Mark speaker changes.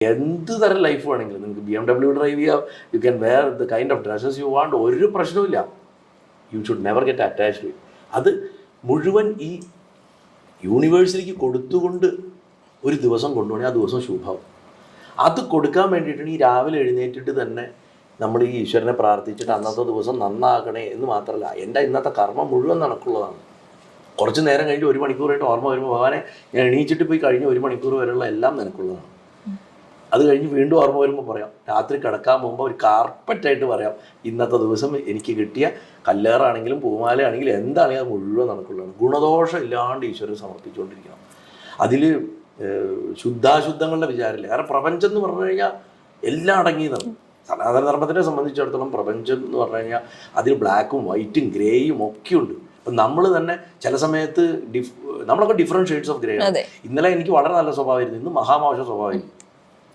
Speaker 1: എന്ത് തരം ലൈഫ് വേണമെങ്കിലും നിങ്ങൾക്ക് BMW ഡ്രൈവ് ചെയ്യാം, you can wear the kind of dresses you want, ഒരു പ്രശ്നവുമില്ല. You should never get attached to it. അത് മുഴുവൻ ഈ യൂണിവേഴ്സിറ്റിക്ക് കൊടുത്തുകൊണ്ട് ഒരു ദിവസം കൊണ്ടുപോകണേ ആ ദിവസം ശുഭമാവും. അത് കൊടുക്കാൻ വേണ്ടിയിട്ടാണ് ഈ രാവിലെ എഴുന്നേറ്റിട്ട് തന്നെ നമ്മൾ ഈ ഈശ്വരനെ പ്രാർത്ഥിച്ചിട്ട് അന്നത്തെ ദിവസം നന്നാക്കണേ എന്ന് മാത്രമല്ല, എൻ്റെ ഇന്നത്തെ കർമ്മം മുഴുവൻ നടക്കുള്ളതാണ്. കുറച്ച് നേരം കഴിഞ്ഞ് 1 മണിക്കൂറായിട്ട് ഓർമ്മ വരുമ്പോൾ ഭഗവാനെ ഞാൻ എണീച്ചിട്ട് പോയി കഴിഞ്ഞ 1 മണിക്കൂർ വരെയുള്ള എല്ലാം നിനക്കുള്ളതാണ്. അത് കഴിഞ്ഞ് വീണ്ടും ഓർമ്മ വരുമ്പോൾ പറയാം, രാത്രി കിടക്കാൻ പോകുമ്പോൾ ഒരു കാർപ്പറ്റായിട്ട് പറയാം, ഇന്നത്തെ ദിവസം എനിക്ക് കിട്ടിയ കല്ലേറാണെങ്കിലും പൂമാലയാണെങ്കിലും എന്താണെങ്കിലും അത് മുഴുവൻ നടക്കുള്ളതാണ്. ഗുണദോഷം ഇല്ലാണ്ട് ഈശ്വരൻ സമർപ്പിച്ചുകൊണ്ടിരിക്കണം. അതിൽ ശുദ്ധാശുദ്ധങ്ങളുടെ വിചാരമില്ല. കാരണം പ്രപഞ്ചം എന്ന് പറഞ്ഞു കഴിഞ്ഞാൽ എല്ലാം അടങ്ങിയതാണ്. സനാതന ധർമ്മത്തിനെ സംബന്ധിച്ചിടത്തോളം പ്രപഞ്ചം എന്ന് പറഞ്ഞു കഴിഞ്ഞാൽ അതിൽ ബ്ലാക്കും വൈറ്റും ഗ്രേയും ഒക്കെ ഉണ്ട്. അപ്പം നമ്മൾ തന്നെ ചില സമയത്ത് നമ്മളൊക്കെ ഡിഫറെൻറ്റ് ഷെയ്ഡ്സ് ഓഫ് ഗ്രേ ആണ്. ഇന്നലെ എനിക്ക് വളരെ നല്ല സ്വഭാവമായിരുന്നു, ഇന്ന് മഹാമോശ സ്വഭാവമായിരുന്നു.